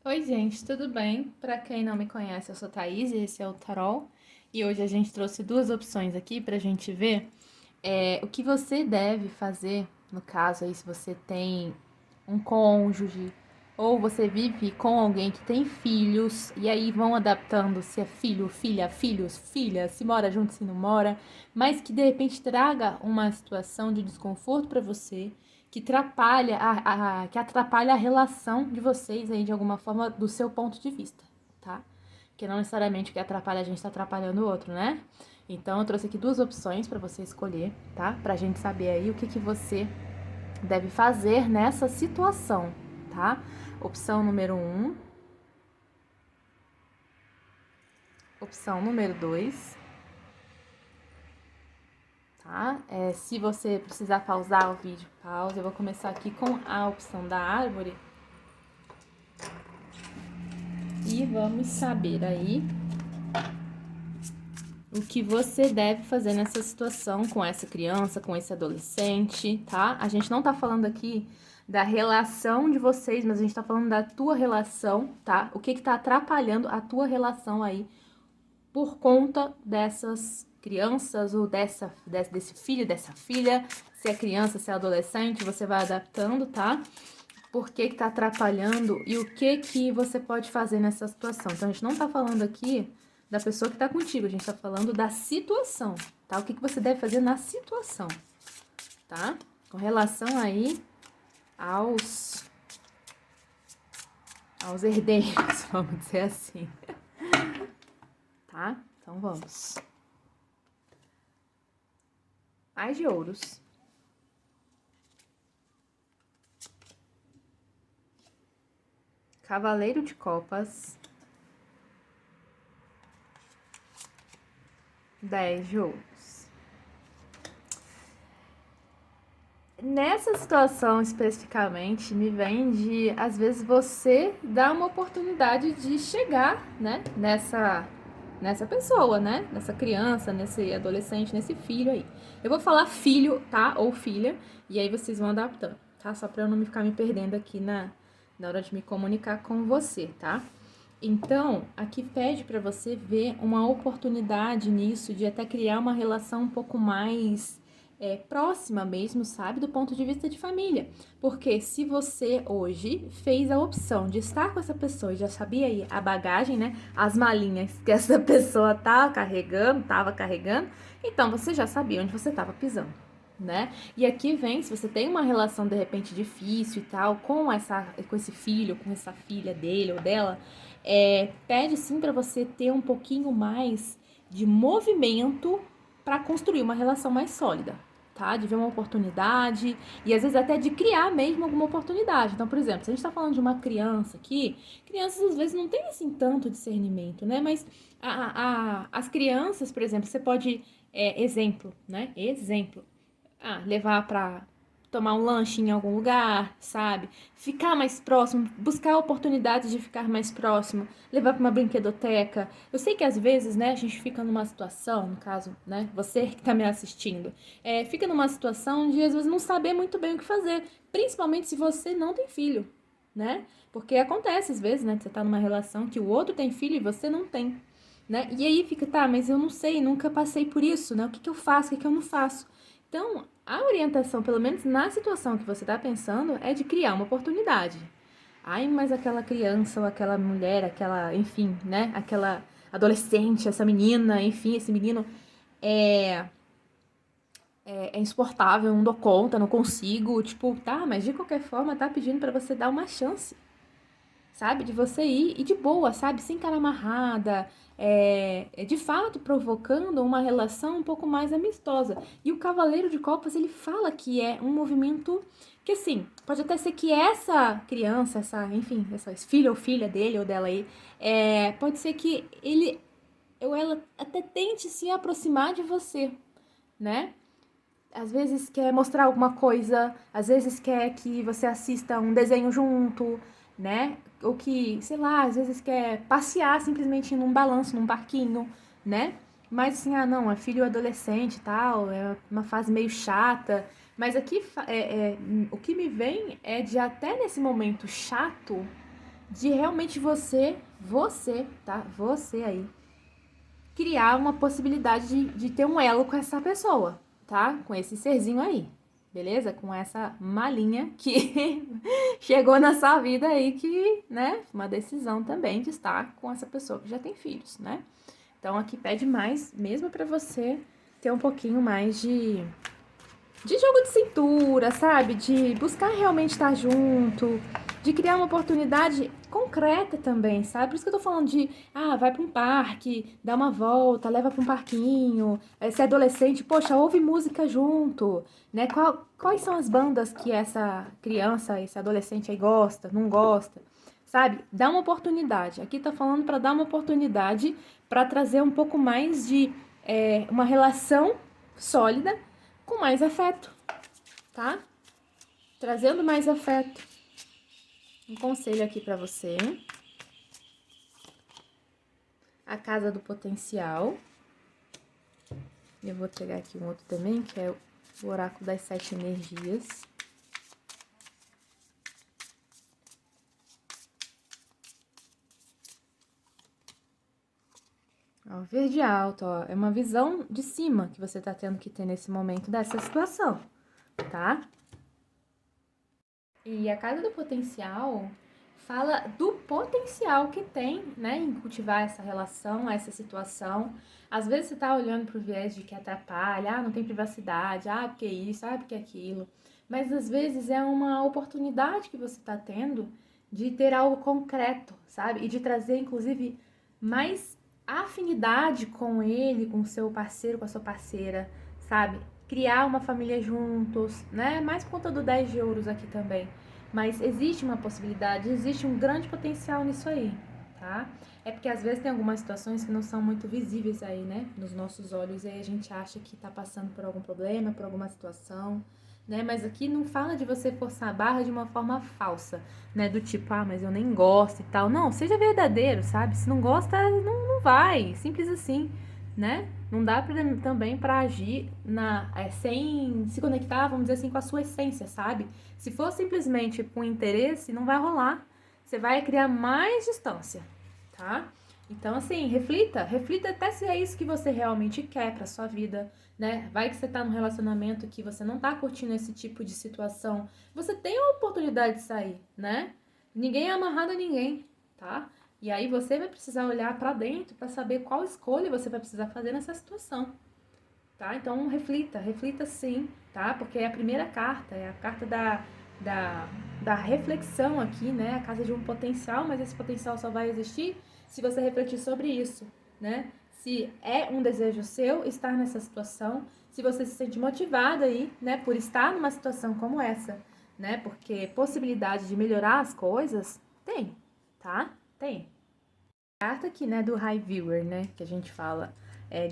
Oi, gente, tudo bem? Pra quem não me conhece, eu sou Thaís e esse é o Tarol. E hoje a gente trouxe duas opções aqui pra gente ver o que você deve fazer, no caso aí, se você tem um cônjuge ou você vive com alguém que tem filhos, e aí vão adaptando se é filho, filha, filhos, filha, se mora junto, se não mora, mas que de repente traga uma situação de desconforto para você, que atrapalha a relação de vocês aí de alguma forma do seu ponto de vista, tá? Porque não necessariamente o que atrapalha a gente está atrapalhando o outro, né? Então eu trouxe aqui duas opções para você escolher, tá? Pra gente saber aí o que você deve fazer nessa situação, tá? Opção número um, opção número 2, tá? Se você precisar pausar o vídeo, pausa. Eu vou começar aqui com a opção da árvore e vamos saber aí o que você deve fazer nessa situação com essa criança, com esse adolescente, tá? A gente não tá falando aqui da relação de vocês, mas a gente tá falando da tua relação, tá? O que tá atrapalhando a tua relação aí por conta dessas crianças ou desse filho, dessa filha, se é criança, se é adolescente, você vai adaptando, tá? Por que tá atrapalhando e o que você pode fazer nessa situação. Então, a gente não tá falando aqui da pessoa que tá contigo, a gente tá falando da situação, tá? O que você deve fazer na situação, tá? Com relação aí aos, aos herdeiros, vamos dizer assim, tá? Então, vamos. As de ouros. Cavaleiro de copas. 10 de ouros. Nessa situação especificamente, me vem de, às vezes, você dar uma oportunidade de chegar, né, nessa pessoa, né, nessa criança, nesse adolescente, nesse filho aí. Eu vou falar filho, tá, ou filha, e aí vocês vão adaptando, tá, só pra eu não ficar me perdendo aqui na hora de me comunicar com você, tá? Então, aqui pede para você ver uma oportunidade nisso, de até criar uma relação um pouco mais próxima mesmo, sabe? Do ponto de vista de família. Porque se você hoje fez a opção de estar com essa pessoa e já sabia aí a bagagem, né? As malinhas que essa pessoa tava carregando, então você já sabia onde você estava pisando. Né? E aqui vem, se você tem uma relação de repente difícil e tal com esse filho, com essa filha dele ou dela, pede sim para você ter um pouquinho mais de movimento para construir uma relação mais sólida, tá? De ver uma oportunidade e às vezes até de criar mesmo alguma oportunidade. Então, por exemplo, se a gente tá falando de uma criança aqui, crianças às vezes não têm assim tanto discernimento, né? Mas as crianças, por exemplo, você pode, exemplo, né? Exemplo. Levar pra tomar um lanche em algum lugar, sabe? Ficar mais próximo, buscar oportunidades de ficar mais próximo, levar para uma brinquedoteca. Eu sei que às vezes, né, a gente fica numa situação, no caso, né, você que tá me assistindo, fica numa situação de às vezes não saber muito bem o que fazer, principalmente se você não tem filho, né? Porque acontece às vezes, né, que você tá numa relação que o outro tem filho e você não tem, né? E aí fica, tá, mas eu não sei, nunca passei por isso, né? O que eu faço, o que eu não faço? Então, a orientação, pelo menos na situação que você está pensando, é de criar uma oportunidade. Ai, mas aquela criança ou aquela mulher, aquela, enfim, né? Aquela adolescente, essa menina, enfim, esse menino é, é insuportável, não dou conta, não consigo. Tipo, tá, mas de qualquer forma tá pedindo para você dar uma chance, sabe? De você ir e de boa, sabe? Sem cara amarrada, de fato provocando uma relação um pouco mais amistosa. E o Cavaleiro de Copas, ele fala que é um movimento que, assim, pode até ser que essa criança, enfim, essa filha ou filha dele ou dela aí, pode ser que ele ou ela até tente se aproximar de você, né? Às vezes quer mostrar alguma coisa, às vezes quer que você assista um desenho junto, né? Ou que, sei lá, às vezes quer passear simplesmente num balanço, num parquinho, né? Mas assim, não, é filho adolescente e tal, é uma fase meio chata. Mas aqui, o que me vem é de até nesse momento chato, de realmente tá? Você aí, criar uma possibilidade de ter um elo com essa pessoa, tá? Com esse serzinho aí, beleza? Com essa malinha que chegou na sua vida aí, que, né? Uma decisão também de estar com essa pessoa que já tem filhos, né? Então aqui pede mais, mesmo pra você ter um pouquinho mais de jogo de cintura, sabe? De buscar realmente estar junto, de criar uma oportunidade concreta também, sabe? Por isso que eu tô falando de, vai pra um parque, dá uma volta, leva pra um parquinho, se é adolescente, poxa, ouve música junto, né? Quais são as bandas que essa criança, esse adolescente aí gosta, não gosta, sabe? Dá uma oportunidade. Aqui tá falando pra dar uma oportunidade pra trazer um pouco mais de uma relação sólida com mais afeto, tá? Trazendo mais afeto. Um conselho aqui pra você. A casa do potencial. Eu vou pegar aqui um outro também, que é o oráculo das 7 energias. Ó, verde alto, ó, é uma visão de cima que você tá tendo que ter nesse momento dessa situação, tá? E a casa do potencial fala do potencial que tem, né, em cultivar essa relação, essa situação. Às vezes você tá olhando pro viés de que atrapalha, não tem privacidade, porque isso, porque aquilo. Mas às vezes é uma oportunidade que você tá tendo de ter algo concreto, sabe? E de trazer, inclusive, mais afinidade com ele, com o seu parceiro, com a sua parceira, sabe? Criar uma família juntos, né? Mais por conta do 10 de ouros aqui também. Mas existe uma possibilidade, existe um grande potencial nisso aí, tá? É porque às vezes tem algumas situações que não são muito visíveis aí, né? Nos nossos olhos, e aí a gente acha que tá passando por algum problema, por alguma situação, né? Mas aqui não fala de você forçar a barra de uma forma falsa, né? Do tipo, mas eu nem gosto e tal. Não, seja verdadeiro, sabe? Se não gosta, não vai. Simples assim, né? Não dá também para agir sem se conectar, vamos dizer assim, com a sua essência, sabe? Se for simplesmente com interesse, não vai rolar. Você vai criar mais distância, tá? Então, assim, reflita até se é isso que você realmente quer pra sua vida, né? Vai que você tá num relacionamento que você não tá curtindo esse tipo de situação. Você tem a oportunidade de sair, né? Ninguém é amarrado a ninguém, tá? E aí você vai precisar olhar pra dentro pra saber qual escolha você vai precisar fazer nessa situação, tá? Então reflita sim, tá? Porque é a primeira carta, é a carta da reflexão aqui, né? A casa de um potencial, mas esse potencial só vai existir se você refletir sobre isso, né? Se é um desejo seu estar nessa situação, se você se sente motivada aí, né, por estar numa situação como essa, né? Porque possibilidade de melhorar as coisas tem, tá? Tem. Carta aqui, né, do High Viewer, né, que a gente fala,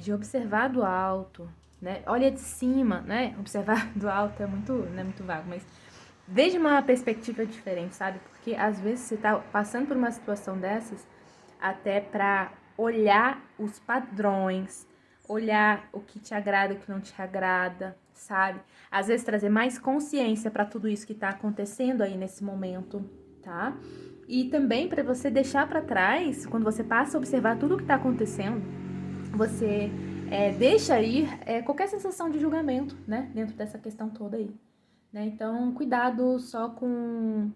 de observar do alto, né, olha de cima, né, observar do alto é muito, né, muito vago, mas veja uma perspectiva diferente, sabe, porque às vezes você tá passando por uma situação dessas até pra olhar os padrões, olhar o que te agrada, o que não te agrada, sabe, às vezes trazer mais consciência pra tudo isso que tá acontecendo aí nesse momento, tá? E também para você deixar para trás, quando você passa a observar tudo o que está acontecendo, você deixa ir qualquer sensação de julgamento, né? Dentro dessa questão toda aí. Né? Então, cuidado só com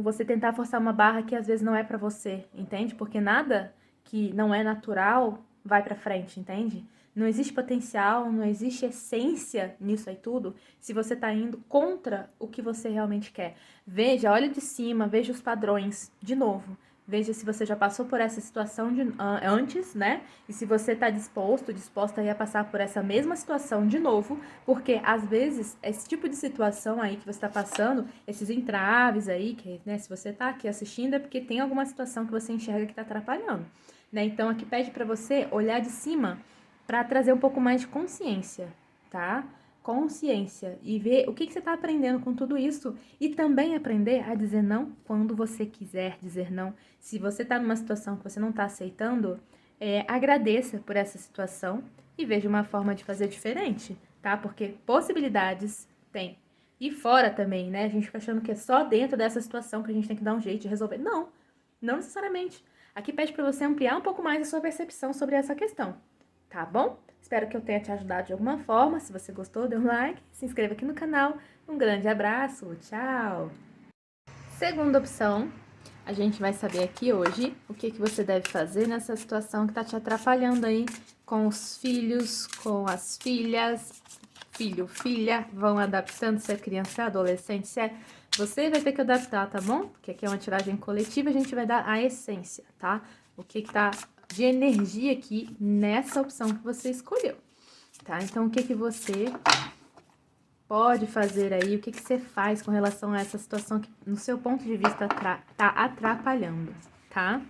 você tentar forçar uma barra que às vezes não é para você, entende? Porque nada que não é natural vai para frente, entende? Não existe potencial, não existe essência nisso aí tudo, se você tá indo contra o que você realmente quer. Veja, olha de cima, veja os padrões, de novo. Veja se você já passou por essa situação antes, né? E se você está disposta aí a passar por essa mesma situação de novo, porque às vezes esse tipo de situação aí que você está passando, esses entraves aí, que, né, se você está aqui assistindo é porque tem alguma situação que você enxerga que está atrapalhando, né? Então aqui pede para você olhar de cima para trazer um pouco mais de consciência, tá? Consciência e ver o que você está aprendendo com tudo isso e também aprender a dizer não quando você quiser dizer não. Se você está numa situação que você não está aceitando, agradeça por essa situação e veja uma forma de fazer diferente, tá? Porque possibilidades tem. E fora também, né? A gente fica achando que é só dentro dessa situação que a gente tem que dar um jeito de resolver. Não! Não necessariamente. Aqui pede para você ampliar um pouco mais a sua percepção sobre essa questão, tá bom? Espero que eu tenha te ajudado de alguma forma. Se você gostou, dê um like, se inscreva aqui no canal. Um grande abraço, tchau! Segunda opção, a gente vai saber aqui hoje o que você deve fazer nessa situação que tá te atrapalhando aí com os filhos, com as filhas, filho, filha, vão adaptando, se é criança, se é adolescente, se é... Você vai ter que adaptar, tá bom? Porque aqui é uma tiragem coletiva, a gente vai dar a essência, tá? O que tá de energia aqui nessa opção que você escolheu, tá? Então, o que você pode fazer aí, o que você faz com relação a essa situação que, no seu ponto de vista, tá atrapalhando, tá?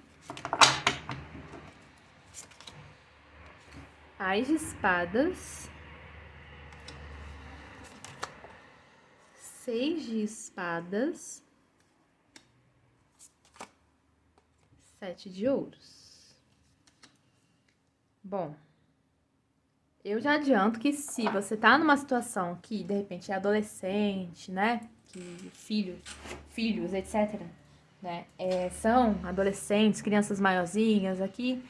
Ás de espadas, 6 de espadas, 7 de ouros. Bom, eu já adianto que se você tá numa situação que, de repente, é adolescente, né? Que filhos, etc., né? São adolescentes, crianças maiorzinhas aqui,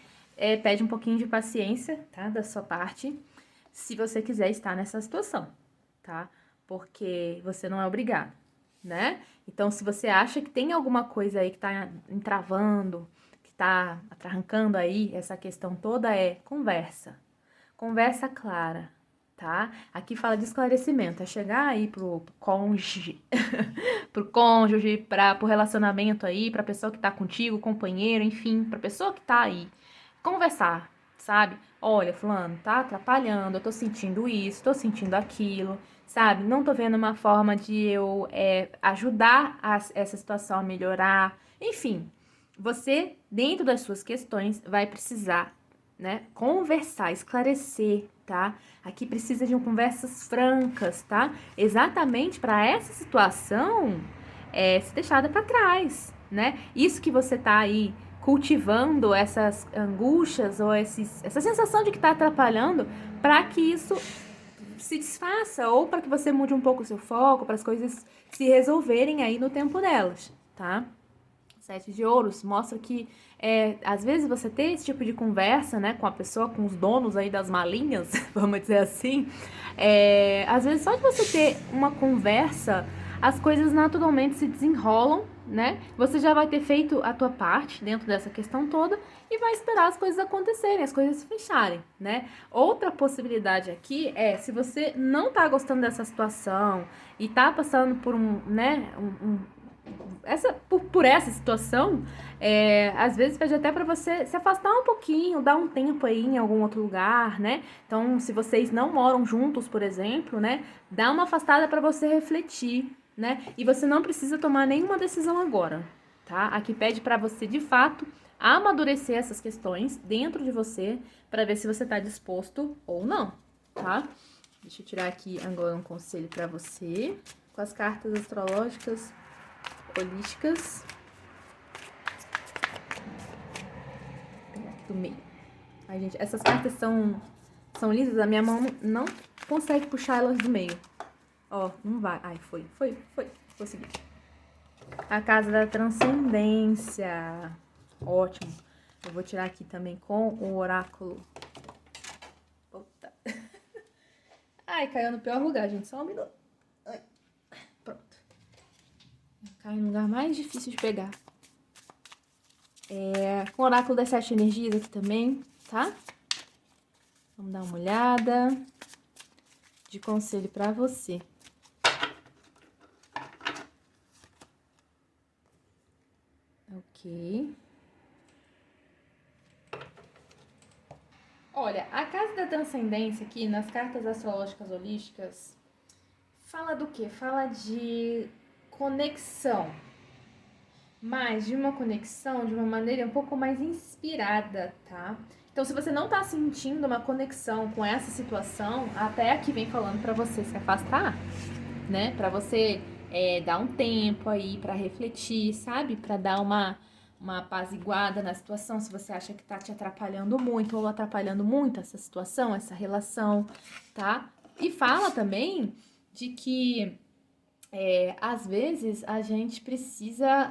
pede um pouquinho de paciência, tá? Da sua parte, se você quiser estar nessa situação, tá? Porque você não é obrigado, né? Então, se você acha que tem alguma coisa aí que tá entravando, que tá atrancando aí essa questão toda, conversa. Conversa clara, tá? Aqui fala de esclarecimento, é chegar aí pro cônjuge, pro cônjuge, pro relacionamento aí, pra pessoa que tá contigo, companheiro, enfim, pra pessoa que tá aí. Conversar, sabe? Olha, fulano, tá atrapalhando, eu tô sentindo isso, tô sentindo aquilo, sabe? Não tô vendo uma forma de eu ajudar essa situação a melhorar. Enfim, você, dentro das suas questões, vai precisar, né, conversar, esclarecer, tá? Aqui precisa de conversas francas, tá? Exatamente para essa situação ser deixada para trás, né? Isso que você tá aí cultivando essas angústias ou essa sensação de que tá atrapalhando, para que isso se desfaça ou para que você mude um pouco o seu foco, para as coisas se resolverem aí no tempo delas, tá? 7 de ouros mostra que às vezes você ter esse tipo de conversa, né, com a pessoa, com os donos aí das malinhas, vamos dizer assim, às vezes só de você ter uma conversa, as coisas naturalmente se desenrolam, né? Você já vai ter feito a tua parte dentro dessa questão toda e vai esperar as coisas acontecerem, as coisas se fecharem, né? Outra possibilidade aqui se você não tá gostando dessa situação e tá passando por né, por essa situação, às vezes pede até para você se afastar um pouquinho, dar um tempo aí em algum outro lugar, né? Então, se vocês não moram juntos, por exemplo, né? Dá uma afastada para você refletir, né? E você não precisa tomar nenhuma decisão agora, tá? Aqui pede para você, de fato, amadurecer essas questões dentro de você para ver se você está disposto ou não, tá? Deixa eu tirar aqui agora um conselho para você com as cartas astrológicas holísticas. Vou pegar aqui do meio. Ai, gente, essas cartas são lisas, a minha mão não consegue puxar elas do meio. Ó, não vai. Ai, foi. Consegui. A casa da transcendência. Ótimo. Eu vou tirar aqui também com o oráculo. Puta. Ai, caiu no pior lugar, gente. Só um minuto. Ai. Pronto. Caiu no lugar mais difícil de pegar. Com o oráculo das 7 energias aqui também, tá? Vamos dar uma olhada. De conselho pra você. Ok. Olha, a casa da transcendência aqui, nas cartas astrológicas holísticas, fala do quê? Fala de conexão. Mas de uma conexão de uma maneira um pouco mais inspirada, tá? Então, se você não tá sentindo uma conexão com essa situação, até aqui vem falando pra você se afastar, né? Pra você dar um tempo aí pra refletir, sabe? Pra dar uma apaziguada na situação, se você acha que tá te atrapalhando muito ou atrapalhando muito essa situação, essa relação, tá? E fala também de que às vezes a gente precisa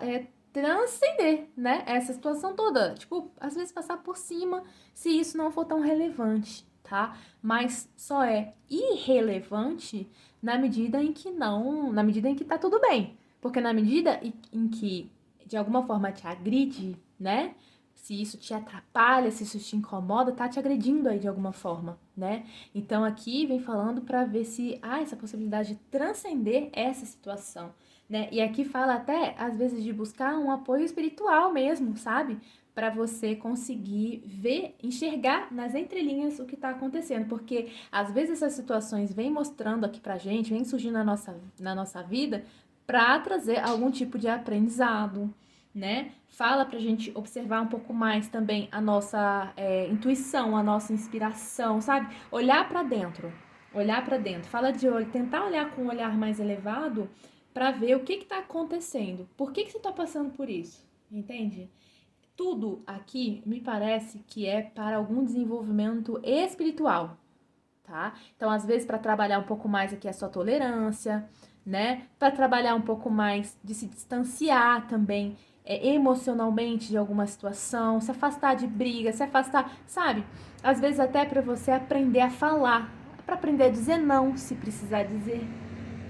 transcender, né, essa situação toda. Tipo, às vezes passar por cima, se isso não for tão relevante, tá? Mas só é irrelevante na medida em que não, na medida em que tá tudo bem. Porque na medida em que de alguma forma te agride, né? Se isso te atrapalha, se isso te incomoda, tá te agredindo aí de alguma forma, né? Então aqui vem falando para ver se há essa possibilidade de transcender essa situação, né? E aqui fala até, às vezes, de buscar um apoio espiritual mesmo, sabe? Para você conseguir ver, enxergar nas entrelinhas o que está acontecendo, porque às vezes essas situações vêm mostrando aqui pra gente, vêm surgindo na nossa vida para trazer algum tipo de aprendizado, né? Fala pra gente observar um pouco mais também a nossa intuição, a nossa inspiração, sabe? Olhar para dentro. Fala de tentar olhar com um olhar mais elevado para ver o que está acontecendo. Por que você está passando por isso? Entende? Tudo aqui me parece que é para algum desenvolvimento espiritual, tá? Então, às vezes, para trabalhar um pouco mais aqui a sua tolerância, né? Para trabalhar um pouco mais de se distanciar também emocionalmente de alguma situação, se afastar de briga, se afastar, sabe? Às vezes até para você aprender a falar, para aprender a dizer não, se precisar dizer,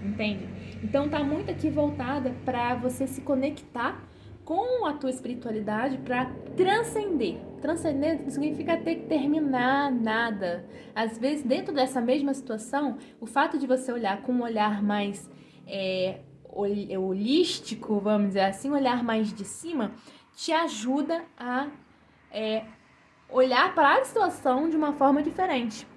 entende? Então tá muito aqui voltada para você se conectar com a tua espiritualidade para transcender. Transcender não significa ter que terminar nada. Às vezes, dentro dessa mesma situação, o fato de você olhar com um olhar mais holístico, vamos dizer assim, um olhar mais de cima, te ajuda a olhar para a situação de uma forma diferente.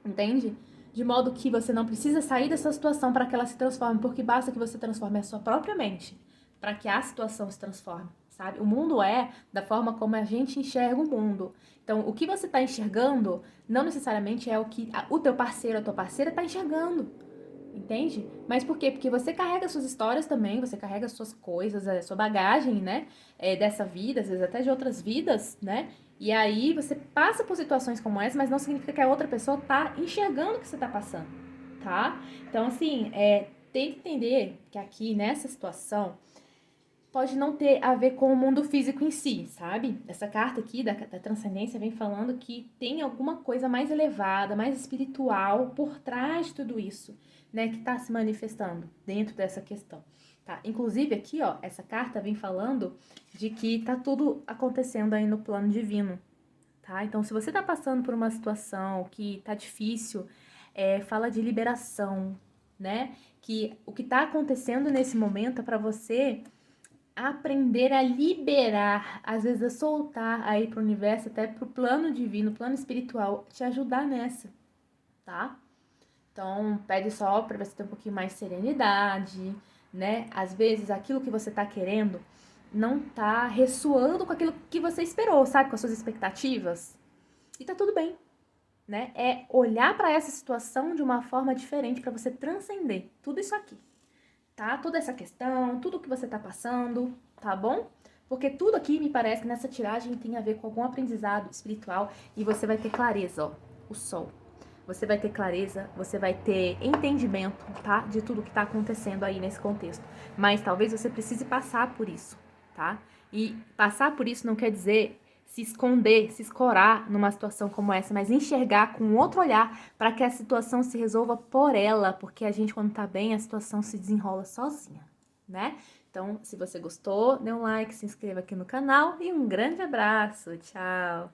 Entende? De modo que você não precisa sair dessa situação para que ela se transforme, porque basta que você transforme a sua própria mente para que a situação se transforme, sabe? O mundo é da forma como a gente enxerga o mundo. Então, o que você está enxergando não necessariamente é o que o teu parceiro, a tua parceira está enxergando. Entende? Mas por quê? Porque você carrega suas histórias também, você carrega suas coisas, a sua bagagem, né? Dessa vida, às vezes até de outras vidas, né? E aí você passa por situações como essa, mas não significa que a outra pessoa tá enxergando o que você tá passando, tá? Então, assim, tem que entender que aqui, nessa situação, pode não ter a ver com o mundo físico em si, sabe? Essa carta aqui da transcendência vem falando que tem alguma coisa mais elevada, mais espiritual por trás de tudo isso, né? Que tá se manifestando dentro dessa questão, tá? Inclusive aqui, ó, essa carta vem falando de que tá tudo acontecendo aí no plano divino, tá? Então, se você tá passando por uma situação que tá difícil, fala de liberação, né? Que o que tá acontecendo nesse momento é para você aprender a liberar, às vezes a soltar aí pro universo, até pro plano divino, plano espiritual, te ajudar nessa, tá? Então, pede só pra você ter um pouquinho mais de serenidade, né? Às vezes aquilo que você tá querendo não tá ressoando com aquilo que você esperou, sabe? Com as suas expectativas. E tá tudo bem, né? É olhar para essa situação de uma forma diferente para você transcender tudo isso aqui, tá? Toda essa questão, tudo que você tá passando, tá bom? Porque tudo aqui me parece que nessa tiragem tem a ver com algum aprendizado espiritual e você vai ter clareza, ó, o sol. Você vai ter clareza, você vai ter entendimento, tá? De tudo que tá acontecendo aí nesse contexto. Mas talvez você precise passar por isso, tá? E passar por isso não quer dizer se esconder, se escorar numa situação como essa, mas enxergar com outro olhar para que a situação se resolva por ela, porque a gente, quando tá bem, a situação se desenrola sozinha, né? Então, se você gostou, dê um like, se inscreva aqui no canal e um grande abraço. Tchau!